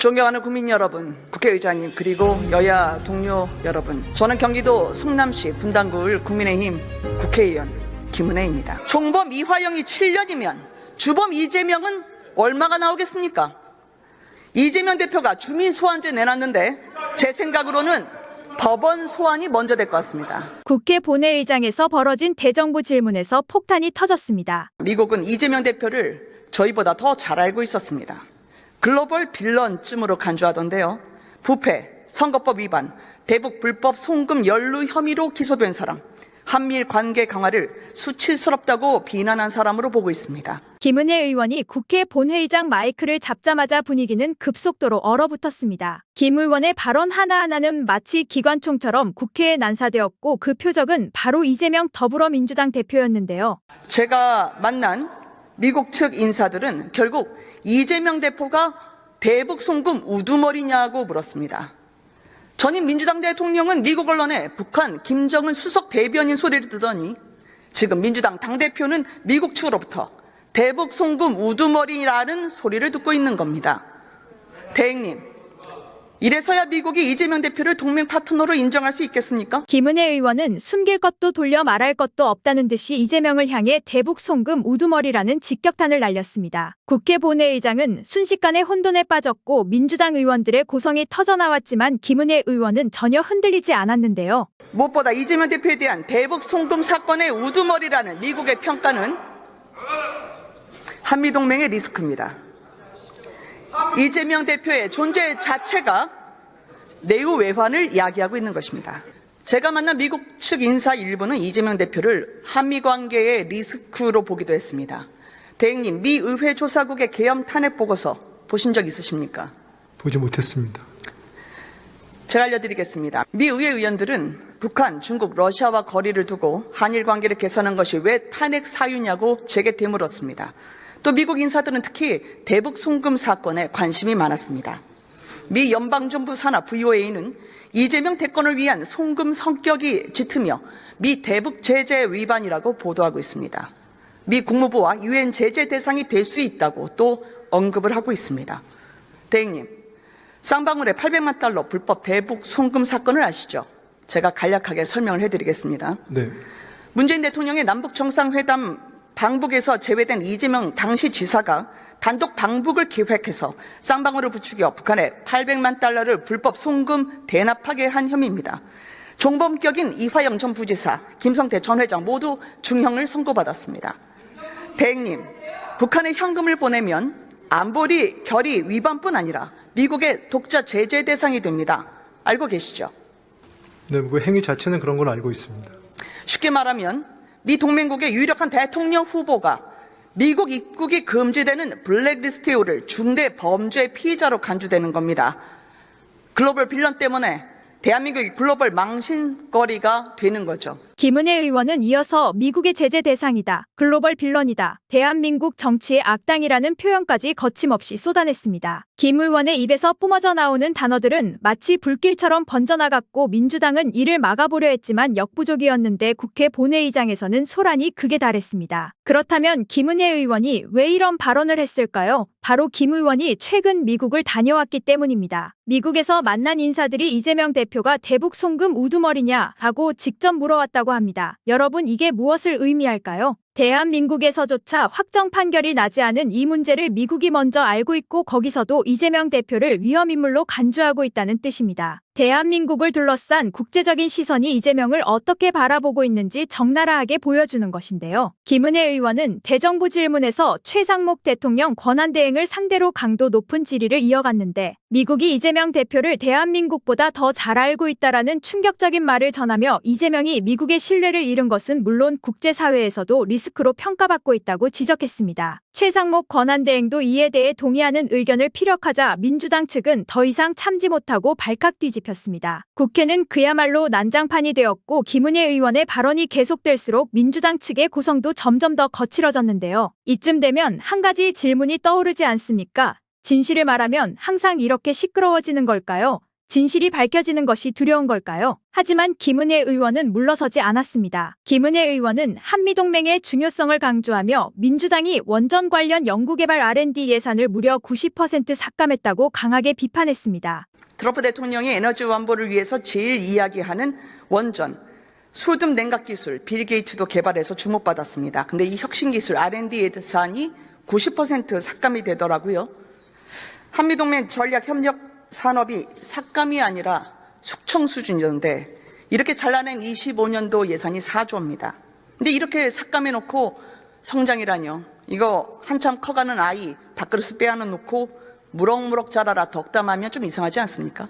존경하는 국민 여러분, 국회의장님, 그리고 여야 동료 여러분, 저는 경기도 성남시 분당구을 국민의힘 국회의원 김은혜입니다. 총범 이화영이 7년이면 주범 이재명은 얼마가 나오겠습니까? 이재명 대표가 주민 소환제 내놨는데 제 생각으로는 법원 소환이 먼저 될 것 같습니다. 국회 본회의장에서 벌어진 대정부 질문에서 폭탄이 터졌습니다. 미국은 이재명 대표를 저희보다 더 잘 알고 있었습니다. 글로벌 빌런쯤으로 간주하던데요. 부패, 선거법 위반, 대북 불법 송금 연루 혐의로 기소된 사람, 한미일 관계 강화를 수치스럽다고 비난한 사람으로 보고 있습니다. 김은혜 의원이 국회 본회의장 마이크를 잡자마자 분위기는 급속도로 얼어붙었습니다. 김 의원의 발언 하나하나는 마치 기관총처럼 국회에 난사되었고 그 표적은 바로 이재명 더불어민주당 대표였는데요. 제가 만난 미국 측 인사들은 결국 이재명 대표가 대북 송금 우두머리냐고 물었습니다. 전임 민주당 대통령은 미국 언론에 북한 김정은 수석 대변인 소리를 듣더니 지금 민주당 당대표는 미국 측으로부터 대북 송금 우두머리라는 소리를 듣고 있는 겁니다. 대행님, 이래서야 미국이 이재명 대표를 동맹 파트너로 인정할 수 있겠습니까? 김은혜 의원은 숨길 것도 돌려 말할 것도 없다는 듯이 이재명을 향해 대북 송금 우두머리라는 직격탄을 날렸습니다. 국회 본회의장은 순식간에 혼돈에 빠졌고 민주당 의원들의 고성이 터져나왔지만 김은혜 의원은 전혀 흔들리지 않았는데요. 무엇보다 이재명 대표에 대한 대북 송금 사건의 우두머리라는 미국의 평가는 한미동맹의 리스크입니다. 이재명 대표의 존재 자체가 내유 외환을 야기하고 있는 것입니다. 제가 만난 미국 측 인사 일부는 이재명 대표를 한미 관계의 리스크로 보기도 했습니다. 대행님, 미 의회 조사국의 계엄 탄핵 보고서 보신 적 있으십니까? 보지 못했습니다. 제가 알려드리겠습니다. 미 의회 의원들은 북한, 중국, 러시아와 거리를 두고 한일 관계를 개선한 것이 왜 탄핵 사유냐고 제게 되물었습니다. 또 미국 인사들은 특히 대북 송금 사건에 관심이 많았습니다. 미 연방정부 산하 VOA는 이재명 대권을 위한 송금 성격이 짙으며 미 대북 제재 위반이라고 보도하고 있습니다. 미 국무부와 유엔 제재 대상이 될 수 있다고 또 언급을 하고 있습니다. 대행님, 쌍방울의 800만 달러 불법 대북 송금 사건을 아시죠? 제가 간략하게 설명을 해드리겠습니다. 네. 문재인 대통령의 남북 정상회담 방북에서 제외된 이재명 당시 지사가 단독 방북을 기획해서 쌍방울을 부추겨 북한에 800만 달러를 불법 송금 대납하게 한 혐의입니다. 종범격인 이화영 전 부지사, 김성태 전 회장 모두 중형을 선고받았습니다. 대행님, 북한에 현금을 보내면 안보리 결의 위반뿐 아니라 미국의 독자 제재 대상이 됩니다. 알고 계시죠? 네, 그 행위 자체는 그런 걸 알고 있습니다. 쉽게 말하면 미 동맹국의 유력한 대통령 후보가 미국 입국이 금지되는 블랙리스트에 오를 중대 범죄 피의자로 간주되는 겁니다. 글로벌 빌런 때문에 대한민국이 글로벌 망신거리가 되는 거죠. 김은혜 의원은 이어서 미국의 제재 대상이다, 글로벌 빌런이다, 대한민국 정치의 악당이라는 표현까지 거침없이 쏟아냈습니다. 김 의원의 입에서 뿜어져 나오는 단어들은 마치 불길처럼 번져나갔고 민주당은 이를 막아보려 했지만 역부족이었는데 국회 본회의장에서는 소란이 극에 달했습니다. 그렇다면 김은혜 의원이 왜 이런 발언을 했을까요? 바로 김 의원이 최근 미국을 다녀왔기 때문입니다. 미국에서 만난 인사들이 이재명 대표가 대북 송금 우두머리냐 하고 직접 물어왔다고 합니다. 여러분, 이게 무엇을 의미할까요? 대한민국에서조차 확정 판결이 나지 않은 이 문제를 미국이 먼저 알고 있고 거기서도 이재명 대표를 위험인물로 간주하고 있다는 뜻입니다. 대한민국을 둘러싼 국제적인 시선이 이재명을 어떻게 바라보고 있는지 적나라하게 보여주는 것인데요. 김은혜 의원은 대정부 질문에서 최상목 대통령 권한대행을 상대로 강도 높은 질의를 이어갔는데 미국이 이재명 대표를 대한민국보다 더 잘 알고 있다라는 충격적인 말을 전하며 이재명이 미국의 신뢰를 잃은 것은 물론 국제사회에서도 리스크로 평가받고 있다고 지적했습니다. 최상목 권한대행도 이에 대해 동의하는 의견을 피력하자 민주당 측은 더 이상 참지 못하고 발칵 뒤집혔습니다. 국회는 그야말로 난장판이 되었고 김은혜 의원의 발언이 계속될수록 민주당 측의 고성도 점점 더 거칠어졌는데요. 이쯤 되면 한 가지 질문이 떠오르지 않습니까? 진실을 말하면 항상 이렇게 시끄러워지는 걸까요? 진실이 밝혀지는 것이 두려운 걸까요? 하지만 김은혜 의원은 물러서지 않았습니다. 김은혜 의원은 한미동맹의 중요성을 강조하며 민주당이 원전 관련 연구개발 R&D 예산을 무려 90% 삭감했다고 강하게 비판했습니다. 트럼프 대통령이 에너지 완보를 위해서 제일 이야기하는 원전, 수dum 냉각 기술, 빌 게이츠도 개발해서 주목받았습니다. 근데 이 혁신 기술 R&D 예산이 90% 삭감이 되더라고요. 한미동맹 전략협력 산업이 삭감이 아니라 숙청 수준이었는데 이렇게 잘라낸 25년도 예산이 4조입니다. 근데 이렇게 삭감해놓고 성장이라뇨. 이거 한참 커가는 아이 밥그릇을 빼앗아놓고 무럭무럭 자라라 덕담하면 좀 이상하지 않습니까?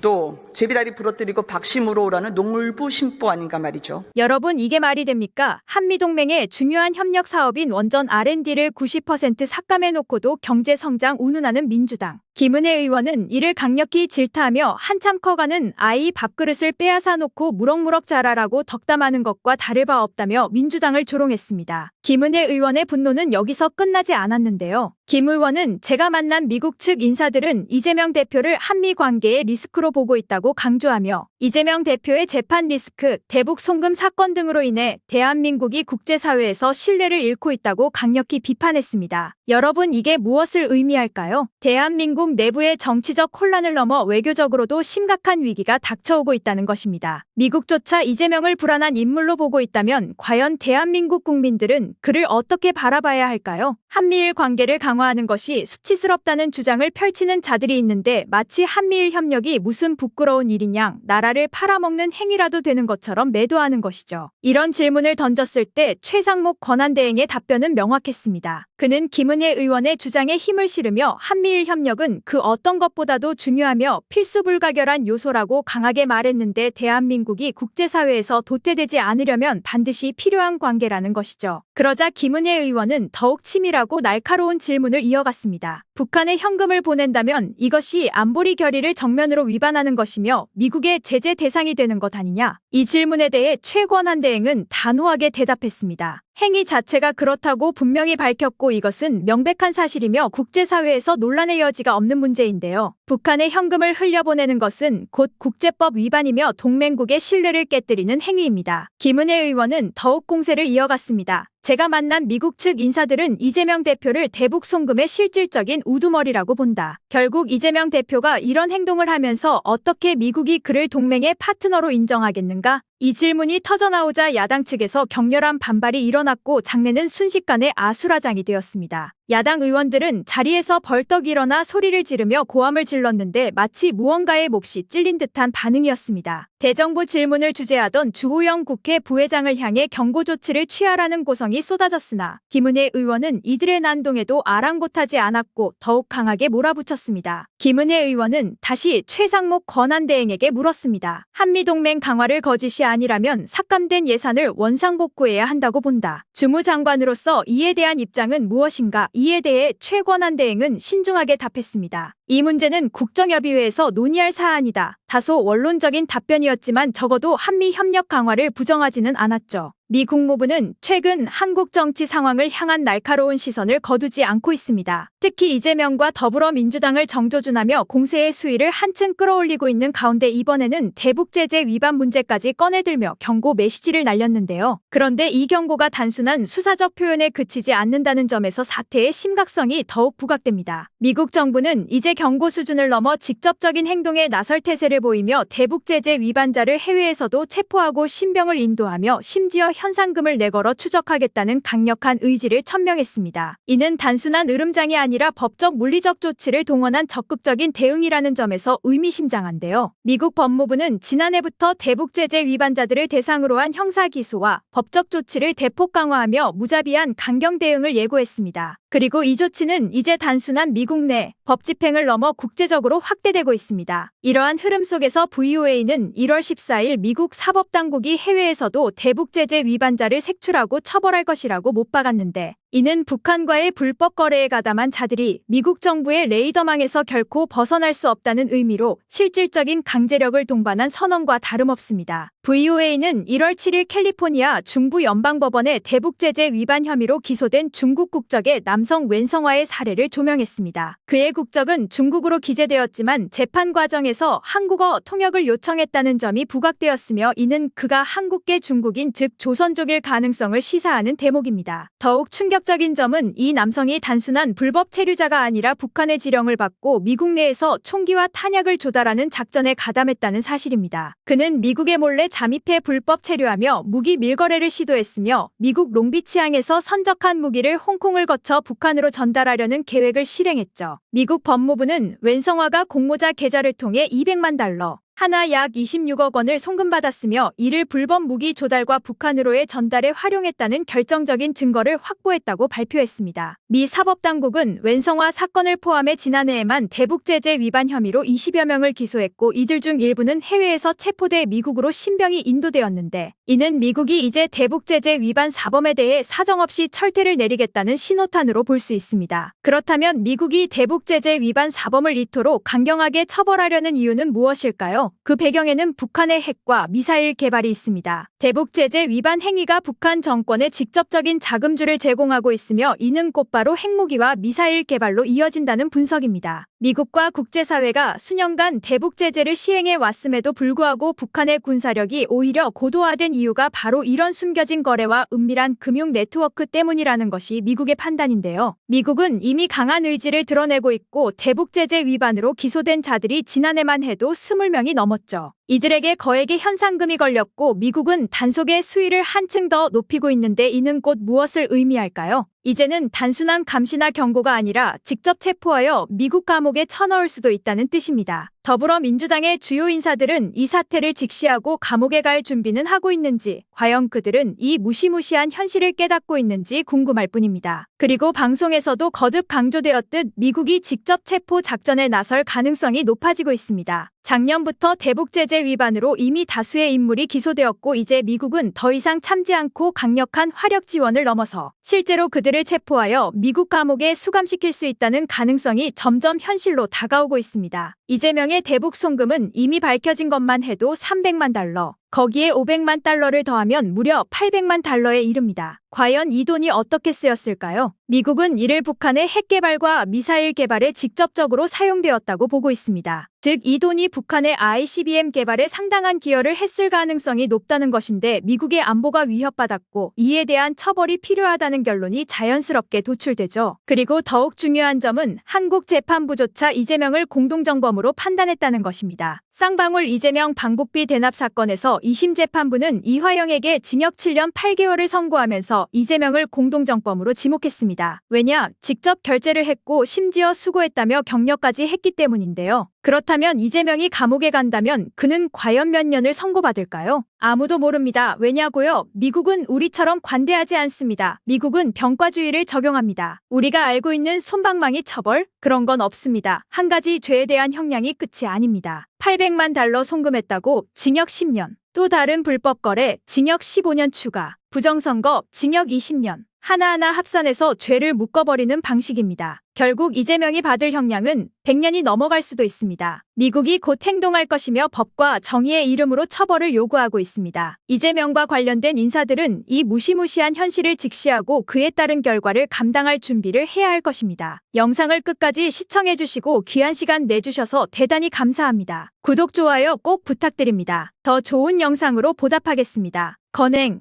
또 제비다리 부러뜨리고 박씨 물어오라는 농물부 심보 아닌가 말이죠. 여러분, 이게 말이 됩니까? 한미동맹의 중요한 협력 사업인 원전 R&D를 90% 삭감해놓고도 경제성장 운운하는 민주당. 김은혜 의원은 이를 강력히 질타하며 한참 커가는 아이 밥그릇을 빼앗아 놓고 무럭무럭 자라라고 덕담하는 것과 다를 바 없다며 민주당을 조롱했습니다. 김은혜 의원의 분노는 여기서 끝나지 않았는데요. 김 의원은 제가 만난 미국 측 인사들은 이재명 대표를 한미 관계의 리스크로 보고 있다고 강조하며 이재명 대표의 재판 리스크, 대북 송금 사건 등으로 인해 대한민국이 국제사회에서 신뢰를 잃고 있다고 강력히 비판했습니다. 여러분, 이게 무엇을 의미할까요? 대한민국 내부의 정치적 혼란을 넘어 외교적으로도 심각한 위기가 닥쳐오고 있다는 것입니다. 미국조차 이재명을 불안한 인물로 보고 있다면 과연 대한민국 국민들은 그를 어떻게 바라봐야 할까요? 한미일 관계를 강화하는 것이 수치스럽다는 주장을 펼치는 자들이 있는데 마치 한미일 협력이 무슨 부끄러운 일인 양 나라를 팔아먹는 행위라도 되는 것처럼 매도하는 것이죠. 이런 질문을 던졌을 때 최상목 권한대행의 답변은 명확했습니다. 그는 김은혜 의원의 주장에 힘을 실으며 한미일 협력은 그 어떤 것보다도 중요하며 필수불가결한 요소라고 강하게 말했는데 대한민국이 국제사회에서 도태되지 않으려면 반드시 필요한 관계라는 것이죠. 그러자 김은혜 의원은 더욱 치밀하고 날카로운 질문을 이어갔습니다. 북한에 현금을 보낸다면 이것이 안보리 결의를 정면으로 위반하는 것이며 미국의 제재 대상이 되는 것 아니냐? 이 질문에 대해 최권한 대행은 단호하게 대답했습니다. 행위 자체가 그렇다고 분명히 밝혔고 이것은 명백한 사실이며 국제사회에서 논란의 여지가 없는 문제인데요. 북한에 현금을 흘려보내는 것은 곧 국제법 위반이며 동맹국의 신뢰를 깨뜨리는 행위입니다. 김은혜 의원은 더욱 공세를 이어갔습니다. 제가 만난 미국 측 인사들은 이재명 대표를 대북 송금의 실질적인 우두머리라고 본다. 결국 이재명 대표가 이런 행동을 하면서 어떻게 미국이 그를 동맹의 파트너로 인정하겠는가? 이 질문이 터져나오자 야당 측에서 격렬한 반발이 일어났고 장내는 순식간에 아수라장이 되었습니다. 야당 의원들은 자리에서 벌떡 일어나 소리를 지르며 고함을 질렀는데 마치 무언가에 몹시 찔린 듯한 반응이었습니다. 대정부 질문을 주재하던 주호영 국회 부회장을 향해 경고 조치를 취하라는 고성이 쏟아졌으나 김은혜 의원은 이들의 난동에도 아랑곳하지 않았고 더욱 강하게 몰아붙였습니다. 김은혜 의원은 다시 최상목 권한대행에게 물었습니다. 한미동맹 강화를 거짓이 아니라면 삭감된 예산을 원상복구해야 한다고 본다. 주무장관으로서 이에 대한 입장은 무엇인가? 이에 대해 최권한대행은 신중하게 답했습니다. 이 문제는 국정협의회에서 논의할 사안이다. 다소 원론적인 답변이었지만 적어도 한미 협력 강화를 부정하지는 않았죠. 미 국무부는 최근 한국 정치 상황을 향한 날카로운 시선을 거두지 않고 있습니다. 특히 이재명과 더불어민주당을 정조준하며 공세의 수위를 한층 끌어올리고 있는 가운데 이번에는 대북 제재 위반 문제까지 꺼내들며 경고 메시지를 날렸는데요. 그런데 이 경고가 단순한 수사적 표현에 그치지 않는다는 점에서 사태의 심각성이 더욱 부각됩니다. 미국 정부는 이제 경고 수준을 넘어 직접적인 행동에 나설 태세를 보이며 대북 제재 위반자를 해외에서도 체포하고 신병을 인도하며 심지어 현상금을 내걸어 추적하겠다는 강력한 의지를 천명했습니다. 이는 단순한 으름장이 아니라 법적 물리적 조치를 동원한 적극적인 대응이라는 점에서 의미심장한데요. 미국 법무부는 지난해부터 대북 제재 위반자들을 대상으로 한 형사 기소와 법적 조치를 대폭 강화하며 무자비한 강경 대응을 예고했습니다. 그리고 이 조치는 이제 단순한 미국 내 법 집행을 넘어 국제적으로 확대되고 있습니다. 이러한 흐름 속에서 VOA는 1월 14일 미국 사법당국이 해외에서도 대북 제재 위반자를 색출하고 처벌할 것이라고 못 박았는데 이는 북한과의 불법 거래에 가담한 자들이 미국 정부의 레이더망에서 결코 벗어날 수 없다는 의미로 실질적인 강제력을 동반한 선언과 다름없습니다. VOA는 1월 7일 캘리포니아 중부 연방법원의 대북제재 위반 혐의로 기소된 중국 국적의 남성 웬성화의 사례를 조명했습니다. 그의 국적은 중국으로 기재되었지만 재판 과정에서 한국어 통역을 요청했다는 점이 부각되었으며 이는 그가 한국계 중국인 즉 조선족일 가능성을 시사하는 대목입니다. 더욱 충격적인 점은 이 남성이 단순한 불법 체류자가 아니라 북한의 지령을 받고 미국 내에서 총기와 탄약을 조달하는 작전에 가담했다는 사실입니다. 그는 미국에 몰래 잠입해 불법 체류하며 무기 밀거래를 시도했으며 미국 롱비치항에서 선적한 무기를 홍콩을 거쳐 북한으로 전달하려는 계획을 실행했죠. 미국 법무부는 웬성화가 공모자 계좌를 통해 200만 달러, 하나 약 26억 원을 송금받았으며 이를 불법 무기 조달과 북한으로의 전달에 활용했다는 결정적인 증거를 확보했다고 발표했습니다. 미 사법당국은 웬성화 사건을 포함해 지난해에만 대북제재 위반 혐의로 20여 명을 기소했고 이들 중 일부는 해외에서 체포돼 미국으로 신병이 인도되었는데 이는 미국이 이제 대북제재 위반 사범에 대해 사정없이 철퇴를 내리겠다는 신호탄으로 볼 수 있습니다. 그렇다면 미국이 대북제재 위반 사범을 이토록 강경하게 처벌하려는 이유는 무엇일까요? 그 배경에는 북한의 핵과 미사일 개발이 있습니다. 대북제재 위반 행위가 북한 정권에 직접적인 자금주를 제공하고 있으며 이는 곧바로 핵무기와 미사일 개발로 이어진다는 분석입니다. 미국과 국제사회가 수년간 대북제재를 시행해 왔음에도 불구하고 북한의 군사력이 오히려 고도화된 이유가 바로 이런 숨겨진 거래와 은밀한 금융 네트워크 때문이라는 것이 미국의 판단인데요. 미국은 이미 강한 의지를 드러내고 있고 대북제재 위반으로 기소된 자들이 지난해만 해도 20명이 넘었죠. 이들에게 거액의 현상금이 걸렸고 미국은 단속의 수위를 한층 더 높이고 있는데 이는 곧 무엇을 의미할까요? 이제는 단순한 감시나 경고가 아니라 직접 체포하여 미국 감옥에 쳐넣을 수도 있다는 뜻입니다. 더불어민주당의 주요 인사들은 이 사태를 직시하고 감옥에 갈 준비는 하고 있는지, 과연 그들은 이 무시무시한 현실을 깨닫고 있는지 궁금할 뿐입니다. 그리고 방송에서도 거듭 강조되었듯 미국이 직접 체포 작전에 나설 가능성이 높아지고 있습니다. 작년부터 대북제재 위반으로 이미 다수의 인물이 기소되었고 이제 미국은 더 이상 참지 않고 강력한 화력 지원을 넘어서 실제로 그들을 체포하여 미국 감옥에 수감시킬 수 있다는 가능성이 점점 현실로 다가오고 있습니다. 이재명의 대북 송금은 이미 밝혀진 것만 해도 300만 달러, 거기에 500만 달러를 더하면 무려 800만 달러에 이릅니다. 과연 이 돈이 어떻게 쓰였을까요? 미국은 이를 북한의 핵 개발과 미사일 개발에 직접적으로 사용되었다고 보고 있습니다. 즉, 이 돈이 북한의 ICBM 개발에 상당한 기여를 했을 가능성이 높다는 것인데 미국의 안보가 위협받았고 이에 대한 처벌이 필요하다는 결론이 자연스럽게 도출되죠. 그리고 더욱 중요한 점은 한국 재판부조차 이재명을 공동정범으로 판단했다는 것입니다. 쌍방울 이재명 방북비 대납 사건에서 2심 재판부는 이화영에게 징역 7년 8개월을 선고하면서 이재명을 공동정범으로 지목했습니다. 왜냐? 직접 결제를 했고 심지어 수고했다며 격려까지 했기 때문인데요. 그렇다면 이재명이 감옥에 간다면 그는 과연 몇 년을 선고받을까요? 아무도 모릅니다. 왜냐고요? 미국은 우리처럼 관대하지 않습니다. 미국은 병과주의를 적용합니다. 우리가 알고 있는 솜방망이 처벌? 그런 건 없습니다. 한 가지 죄에 대한 형량이 끝이 아닙니다. 800만 달러 송금했다고 징역 10년. 또 다른 불법 거래, 징역 15년 추가. 부정선거, 징역 20년. 하나하나 합산해서 죄를 묶어버리는 방식입니다. 결국 이재명이 받을 형량은 100년이 넘어갈 수도 있습니다. 미국이 곧 행동할 것이며 법과 정의의 이름으로 처벌을 요구하고 있습니다. 이재명과 관련된 인사들은 이 무시무시한 현실을 직시하고 그에 따른 결과를 감당할 준비를 해야 할 것입니다. 영상을 끝까지 시청해주시고 귀한 시간 내주셔서 대단히 감사합니다. 구독, 좋아요 꼭 부탁드립니다. 더 좋은 영상으로 보답하겠습니다. 건행.